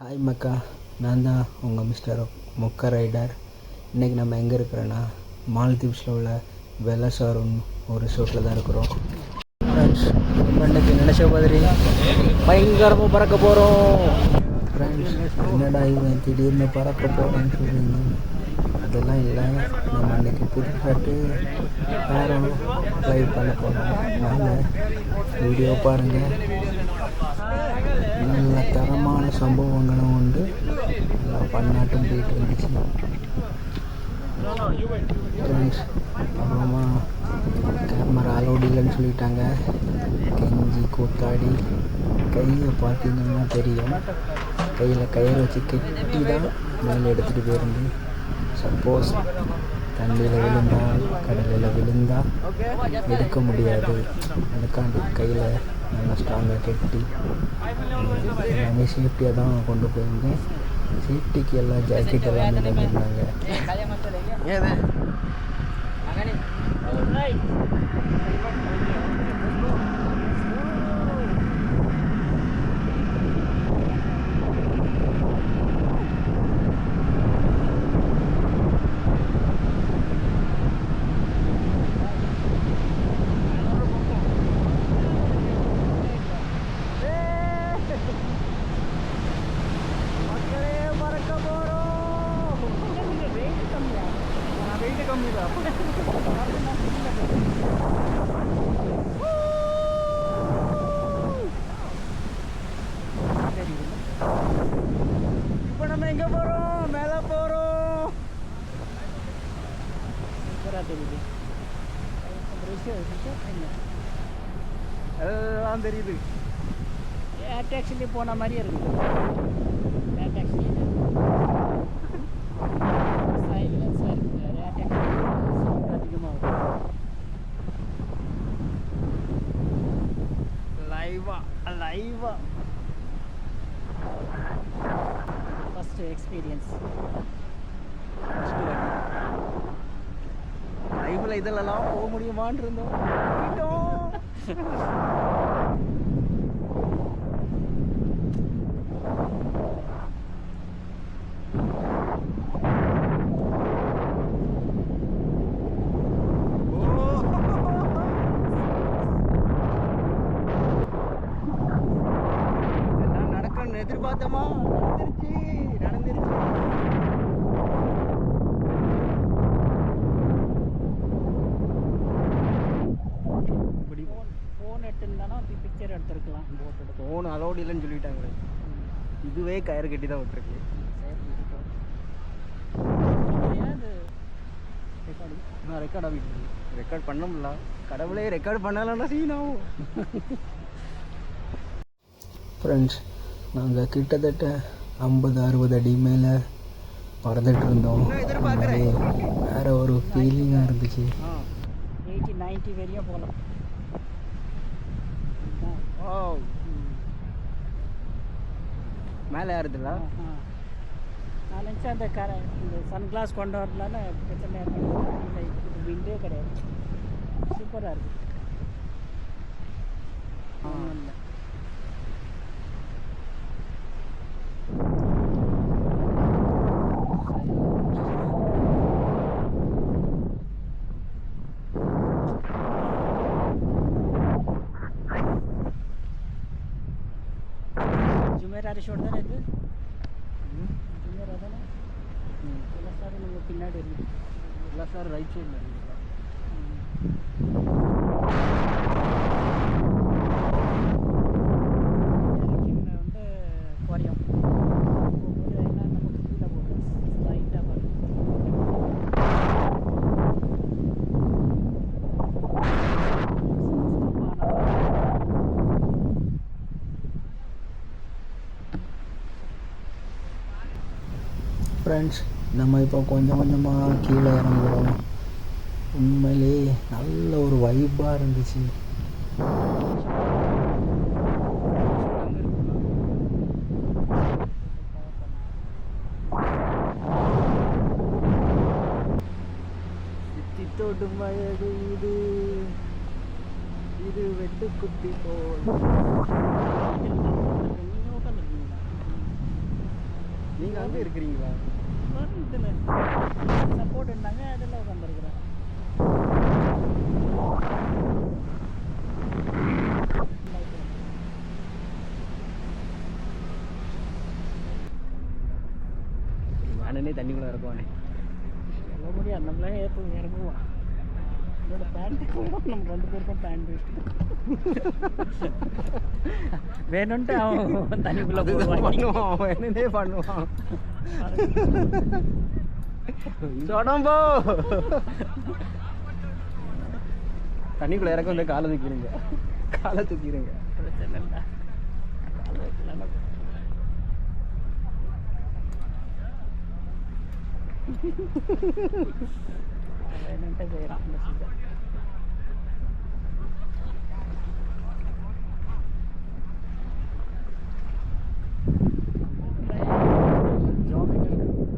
Hi மக்கா, நான் தான் உங்கள் மிஸ்டர் மொக்க ரைடர். இன்றைக்கி நம்ம எங்கே இருக்கிறோன்னா மால்தீவ்ஸில் உள்ள வெலசாருன் ஒரு ரிசோர்ட்டில் தான் இருக்கிறோம். ஃப்ரெண்ட்ஸ், நம்ம இன்றைக்கி நினச்ச மாதிரி பயங்கரமாக பறக்க போகிறோம். ஃப்ரெண்ட்ஸ், என்னடா இவன் திடீர்னு பறக்க போகிறேன்னு சொல்லுவீங்க, அதெல்லாம் இல்லை. நம்ம இன்றைக்கி புதுசாட்டு வேறு ட்ரை பண்ண போகிறோம். வாங்க வீடியோ பாருங்கள். நல்ல தரமான சம்பவங்களும் உண்டு, நல்லா பன்னாட்டும் போயிட்டு இருந்துச்சு. ஃப்ரெண்ட்ஸ், அப்புறமா கேமரா அலோடு இல்லைன்னு சொல்லிட்டாங்க. கெஞ்சி கூத்தாடி கையை பார்த்தீங்கன்னா தெரியும், கையில் கயிறு வச்சு கெட்டி தான் மேலே எடுத்துகிட்டு போயிருந்து. சப்போஸ் தண்ணியில் விழுந்தால் கடலில் விழுந்தால் எடுக்க முடியாது. அதுக்காண்டி கையில் நல்லா ஸ்ட்ராங்காக கெட்டி எல்லாமே சேஃப்டியாக தான் கொண்டு போயிருந்தேன். சேஃப்டிக்கு எல்லாம் ஜாக்கெட் எல்லாமே தந்துருந்தாங்க. இப்போ நம்ம எங்கே போகிறோம்? மேலே போகிறோம். எல்லாம் தெரியுது. ஏர் டாக்ஸிலே போன மாதிரியே இருக்குது. ஏர் டாக்ஸி சைலன்ஸாக இருக்குது. ஏர் டாக்ஸி சவுண்ட் அதிகமாகும். லைவா ஃபஸ்ட்டு எக்ஸ்பீரியன்ஸ். லைஃப்பில் இதெல்லாம் போக முடியுமான்னு இருந்தோம். எதிர்பார்த்தமா நடந்துருச்சு. ஃபோன் எடுத்துருந்தானா பிக்சர் எடுத்துருக்கலாம். ஃபோன் அலோடு இல்லைன்னு சொல்லிட்டாங்க. இதுவே கயிறு கட்டி தான் விட்டுருக்கு. நான் ரெக்கார்ட் ஆகிட்டு ரெக்கார்ட் பண்ண முடியல. கடவுளே ரெக்கார்ட் பண்ணலன்னா சீனாவும். ஃப்ரெண்ட்ஸ், நாங்கள் கிட்டத்தட்ட 50-60 அடி மேலே பறந்துட்டு இருந்தோம். வேறு ஒரு ஃபீலிங்காக இருந்துச்சு. 80-90 வரையும் போகலாம். மேலே ஏறுதுல்ல. நான் நினச்சேன் இந்த சன்கிளாஸ் கொண்டு வரதுனால பிரச்சனை இல்லை. இது விண்டே கிடையாது. சூப்பராக இருக்குது. இல்லை ஜுமேராரி ஷோட் தானே இது? ஜுமேரா தானே? எல்லா சாரும் நம்ம பின்னாடி இருக்கு. எல்லா சார் ரைட் சைடில் இருக்கு. வந்து குறையும் போகும்போது என்ன நமக்கு கீழே போகும். லைட்டாக வரும். ஃப்ரெண்ட்ஸ், நம்ம இப்போ கொஞ்சம் கொஞ்சமாக கீழே இறங்குறோம். உண்மையிலே நல்ல ஒரு வைப்பாக இருந்துச்சு. சித்தித்தோடு மழகு இது வெட்டு குத்தி போல். நீங்கள் அங்கே இருக்கிறீங்களா? இதில் சப்போர்ட் இருந்தாங்க அதில் உட்காந்துருக்குறேன். அண்ணனே தண்ணிக்குள்ளே இறக்குவானே. சொல்ல முடியாது, நம்மளே இறங்குவோம். என்னோட பேண்ட்டு நம்ம 2 பேருக்கும் பேண்ட் வேணும்ன்ட்டு அவன் தண்ணிக்குள்ளே பண்ணுவான், அவன் என்னன்னே பண்ணுவான். சொடம்போ தண்ணிக்குள்ளே இறக்க வந்து காலை தூக்கிடுங்க, காலை தூக்கிடுங்க. பிரச்சனை இல்லை. வேணும்ட்டு செய்கிறான் அந்த சீசன்.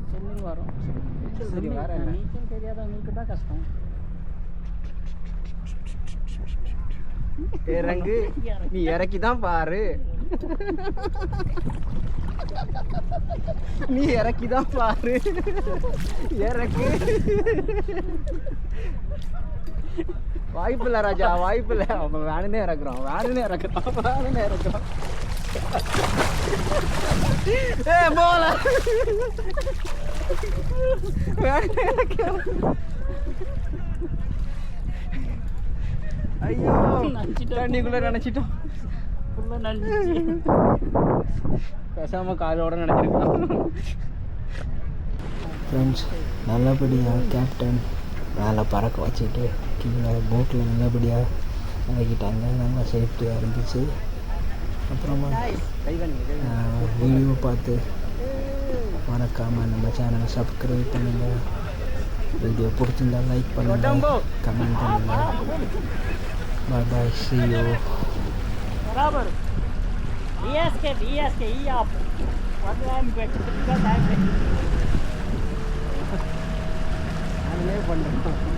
ஸ்விம்மிங் வரும். சரி, வேற என்ன? நீச்சல் தெரியாதவங்களுக்கு தான் கஷ்டம். இறங்கு, நீ இறக்கி தான் பாரு, நீ இறக்கி தான் பாரு, இறக்கு. வாய்ப்பில்லை ராஜா, வாய்ப்பில்லை. அவன் வேணுனே இறக்குறான், வேணுனே இறக்குறான், வேணுனே இறக்குறான். ஏ போல வேணுனே இறக்குறான். ஐயோ, தண்ணிக்குள்ள நினைச்சிட்டோம். ஃபுல்லாக நனைஞ்சிச்சு. பேசாம காலோட நினைச்சிருக்கான். ஃப்ரெண்ட்ஸ், நல்லபடியாக கேப்டன் மேலே பறக்க வச்சுட்டு கீழே போட்டில் நல்லபடியாக இறக்கிட்டாங்க. நல்லா சேஃப்டியாக இருந்துச்சு. அப்புறமா வீடியோ பார்த்து மறக்காமல் நம்ம சேனலை சப்ஸ்கிரைப் பண்ணுங்கள். வீடியோ பிடிச்சிருந்தா லைக் பண்ணுங்கள், கமெண்ட் பண்ணுங்கள். பாய் பாய், see you. बराबर ESK E up. What I am better because I am better. நானே பண்ணுறேன்.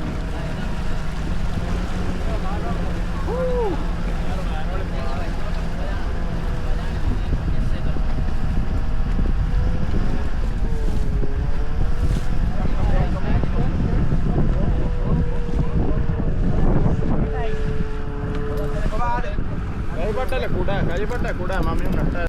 Kalipat kuda, mami nata.